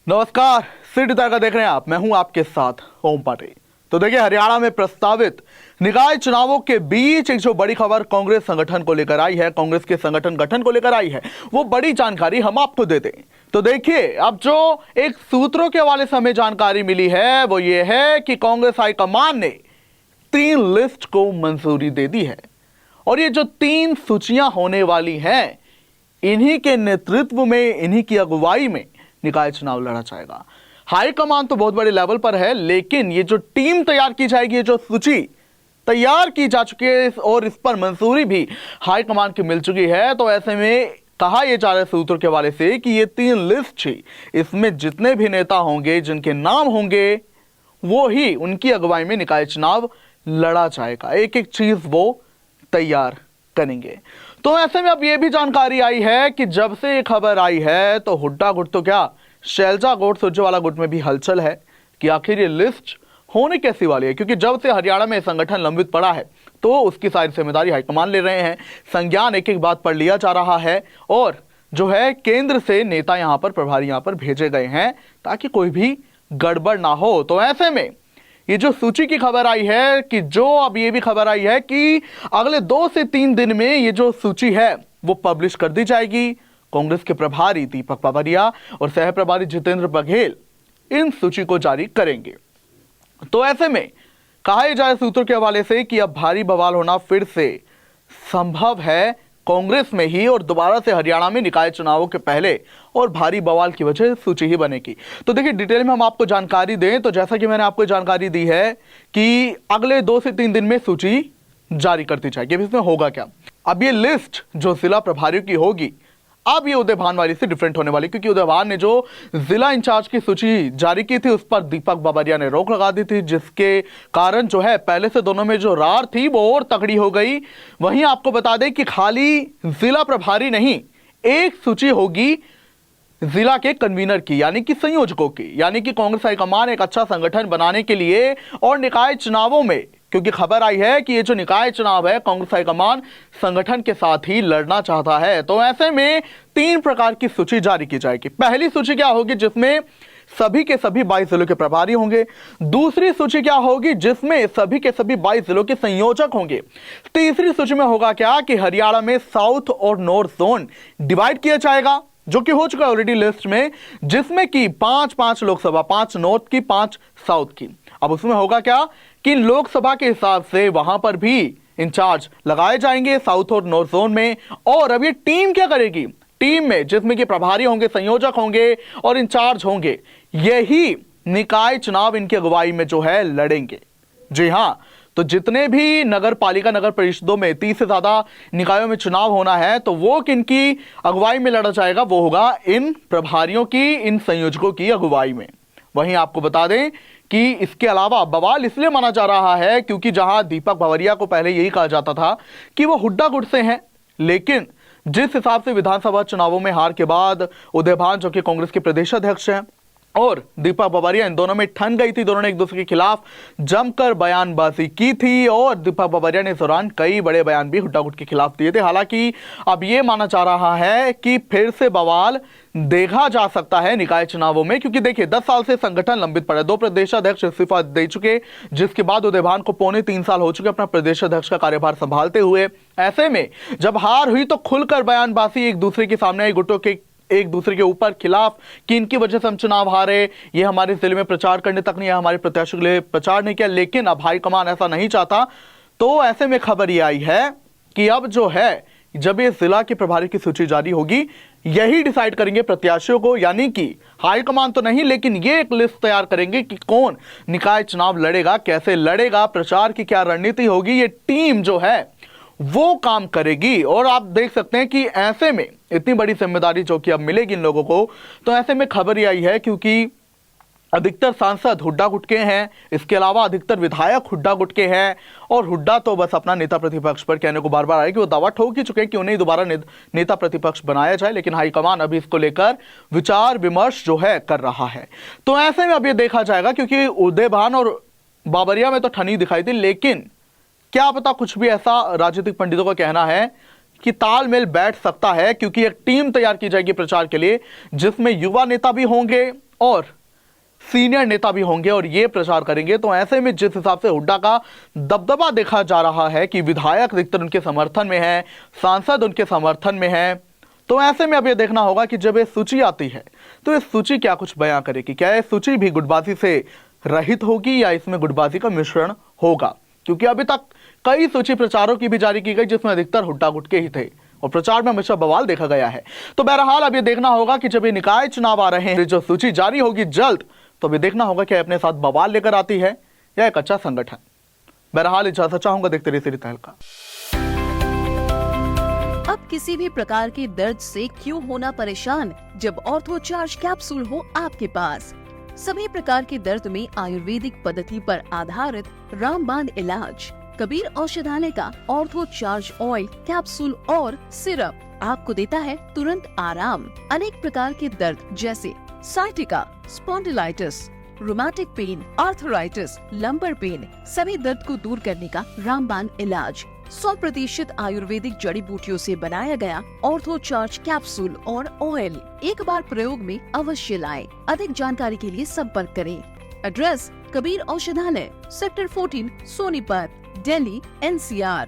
नमस्कार, सिटी का देख रहे हैं आप। मैं हूं आपके साथ ओम पाटिल। तो देखिए, हरियाणा में प्रस्तावित निकाय चुनावों के बीच एक जो बड़ी खबर कांग्रेस संगठन को लेकर आई है, कांग्रेस के संगठन गठन को लेकर आई है, वो बड़ी जानकारी हम आपको देते हैं। तो देखिए, अब जो एक सूत्रों के हवाले से हमें जानकारी मिली है वो ये है कि कांग्रेस हाईकमान ने 3 लिस्ट को मंजूरी दे दी है और ये जो 3 सूचियां होने वाली हैं, इन्हीं के नेतृत्व में, इन्हीं की अगुवाई में निकाय चुनाव लड़ा जाएगा। हाईकमान तो बहुत बड़े लेवल पर है, लेकिन ये जो टीम तैयार की जाएगी, ये जो सूची तैयार की जा चुकी है और इस पर मंजूरी भी हाईकमान की मिल चुकी है। तो ऐसे में कहा यह जा रहा है सूत्रों के हवाले से कि ये 3 लिस्ट थी, इसमें जितने भी नेता होंगे, जिनके नाम होंगे, वो ही उनकी अगुवाई में निकाय चुनाव लड़ा जाएगा। एक एक चीज वो तैयार करेंगे। तो ऐसे में अब यह भी जानकारी आई है कि जब से ये खबर आई है तो हुड्डा गुट तो क्या, शैलजा गुट, सुरजेवाला गुट में भी हलचल है कि आखिर ये लिस्ट होने कैसी वाली है। क्योंकि जब से हरियाणा में संगठन लंबित पड़ा है तो उसकी सारी जिम्मेदारी हाईकमान ले रहे हैं, संज्ञान एक एक बात पर लिया जा रहा है और जो है केंद्र से नेता यहां पर, प्रभारी यहां पर भेजे गए हैं ताकि कोई भी गड़बड़ ना हो। तो ऐसे में ये जो सूची की खबर आई है कि जो अब ये भी खबर आई है कि अगले 2 से 3 दिन में ये जो सूची है वो पब्लिश कर दी जाएगी। कांग्रेस के प्रभारी दीपक बाबरिया और सह प्रभारी जितेंद्र बघेल इन सूची को जारी करेंगे। तो ऐसे में कहा जाए सूत्रों के हवाले से कि अब भारी बवाल होना फिर से संभव है कांग्रेस में ही, और दोबारा से हरियाणा में निकाय चुनावों के पहले और भारी बवाल की वजह सूची ही बनेगी। तो देखिए, डिटेल में हम आपको जानकारी दें तो जैसा कि मैंने आपको जानकारी दी है कि अगले 2 से 3 दिन में सूची जारी कर दी जाएगी। अब इसमें होगा क्या, अब ये लिस्ट जो जिला प्रभारियों की होगी, अब ये उदय भानवारी से डिफरेंट होने वाली, क्योंकि उदय भान ने जो जिला इंचार्ज की सूची जारी की थी उस पर दीपक बाबरिया ने रोक लगा दी थी, जिसके कारण जो है पहले से दोनों में जो रार थी वो और तगड़ी हो गई। वहीं आपको बता दें कि खाली जिला प्रभारी नहीं, एक सूची होगी जिला के कन्वीनर की, यानी कि संयोजकों की, यानी कि कांग्रेस हाईकमान एक अच्छा संगठन बनाने के लिए और निकाय चुनावों में, क्योंकि खबर आई है कि ये जो निकाय चुनाव है कांग्रेस हाईकमान संगठन के साथ ही लड़ना चाहता है। तो ऐसे में 3 प्रकार की सूची जारी की जाएगी। पहली सूची क्या होगी, जिसमें सभी के सभी 22 जिलों के प्रभारी होंगे। दूसरी सूची क्या होगी, जिसमें सभी के सभी 22 जिलों के संयोजक होंगे। तीसरी सूची में होगा क्या कि हरियाणा में साउथ और नॉर्थ जोन डिवाइड किया जाएगा, जो कि हो चुका है ऑलरेडी लिस्ट में, जिसमें कि 5-5 लोकसभा, 5 नॉर्थ की, 5 साउथ की। अब उसमें होगा क्या कि लोकसभा के हिसाब से वहां पर भी इंचार्ज लगाए जाएंगे साउथ और नॉर्थ जोन में। और अब ये टीम क्या करेगी, टीम में जिसमें कि प्रभारी होंगे, संयोजक होंगे और इंचार्ज होंगे, यही निकाय चुनाव इनकी अगुवाई में जो है लड़ेंगे। जी हां, तो जितने भी नगर पालिका, नगर परिषदों में 30 से ज्यादा निकायों में चुनाव होना है तो वो किनकी अगुवाई में लड़ा जाएगा, वो होगा इन प्रभारियों की, इन संयोजकों की अगुवाई में। वहीं आपको बता दें कि इसके अलावा बवाल इसलिए माना जा रहा है क्योंकि जहां दीपक बाबरिया को पहले यही कहा जाता था कि वो हुड्डा गुट से हैं, लेकिन जिस हिसाब से विधानसभा चुनावों में हार के बाद उदय भान, जो कि कांग्रेस के प्रदेश अध्यक्ष हैं, और दीपक बाबरिया, इन दोनों में ठन गई थी। दोनों ने एक दूसरे के खिलाफ जमकर बयानबाजी की थी और दीपक बाबरिया ने इस दौरान कई बड़े बयान भी हुड्डा गुट के खिलाफ दिए थे। हालांकि अब यह माना जा रहा है कि फिर से बवाल देखा जा सकता है निकाय चुनावों में, क्योंकि देखिए 10 साल से संगठन लंबित पड़ा है। 2 प्रदेशाध्यक्ष इस्तीफा दे चुके, जिसके बाद उदय भान को पौने 3 साल हो चुके अपना प्रदेशाध्यक्ष का कार्यभार संभालते हुए। ऐसे में जब हार हुई तो खुलकर बयानबाजी एक दूसरे के सामने आई, गुटों के एक दूसरे के ऊपर खिलाफ कि इनकी वजह से हम चुनाव हारे, ये हमारे जिले में प्रचार करने तक नहीं, हमारे प्रत्याशियों के लिए प्रचार नहीं किया। लेकिन अब हाईकमान ऐसा नहीं चाहता। तो ऐसे में खबर ये आई है कि अब जो है, जब ये जिला के प्रभारी की सूची जारी होगी, यही डिसाइड करेंगे प्रत्याशियों को, यानी कि हाईकमान तो नहीं, लेकिन ये एक लिस्ट तैयार करेंगे कि कौन निकाय चुनाव लड़ेगा, कैसे लड़ेगा, प्रचार की क्या रणनीति होगी, ये टीम जो है वो काम करेगी। और आप देख सकते हैं कि ऐसे में इतनी बड़ी जिम्मेदारी जो कि अब मिलेगी इन लोगों को, तो ऐसे में खबर ये आई है क्योंकि अधिकतर सांसद हुड्डा गुट के हैं, इसके अलावा अधिकतर विधायक हुड्डा गुट के हैं, और हुड्डा तो बस अपना नेता प्रतिपक्ष पर कहने को बार बार आए कि वो दावा ठोक ही चुके हैं कि उन्हें दोबारा नेता प्रतिपक्ष बनाया जाए। लेकिन हाईकमान अभी इसको लेकर विचार विमर्श जो है कर रहा है। तो ऐसे में अब ये देखा जाएगा, क्योंकि उदय भान और बाबरिया में तो ठनी दिखाई थी, लेकिन क्या पता कुछ भी ऐसा राजनीतिक पंडितों का कहना है कि तालमेल बैठ सकता है, क्योंकि एक टीम तैयार की जाएगी प्रचार के लिए, जिसमें युवा नेता भी होंगे और सीनियर नेता भी होंगे और ये प्रचार करेंगे। तो ऐसे में जिस हिसाब से हुड्डा का दबदबा देखा जा रहा है कि विधायक अधिकतर उनके समर्थन में है, सांसद उनके समर्थन में है, तो ऐसे में अब ये देखना होगा कि जब ये सूची आती है तो ये सूची क्या कुछ बयां करेगी। क्या ये सूची भी गुटबाजी से रहित होगी या इसमें गुटबाजी का मिश्रण होगा, क्योंकि अभी तक कई सूची प्रचारों की भी जारी की गई जिसमें अधिकतर हुड्डा गुट के ही थे और प्रचार में हमेशा बवाल देखा गया है। तो बहरहाल अब ये देखना होगा कि जब ये निकाय चुनाव आ रहे हैं, जो सूची जारी होगी जल्द, तो अभी देखना होगा कि अपने साथ बवाल लेकर आती है या एक अच्छा संगठन। बहरहाल इजाजत चाहूंगा, देखते रहिए सिटी तहलका। अब किसी भी प्रकार के दर्द से क्यों होना परेशान, जब ऑर्थो चार्ज कैप्सूल हो आपके पास। सभी प्रकार के दर्द में आयुर्वेदिक पद्धति पर आधारित रामबाण इलाज। कबीर औषधालय का ऑर्थो चार्ज ऑयल, कैप्सूल और सिरप आपको देता है तुरंत आराम। अनेक प्रकार के दर्द जैसे sciatica, spondylitis, rheumatic pain, arthritis, lumbar pain, सभी दर्द को दूर करने का रामबाण इलाज। 100% आयुर्वेदिक जड़ी बूटियों से बनाया गया ऑर्थो चार्ज कैप्सूल और ऑयल एक बार प्रयोग में अवश्य लाएं। अधिक जानकारी के लिए संपर्क करें। एड्रेस: कबीर औषधालय, सेक्टर 14, सोनीपत, दिल्ली, NCR।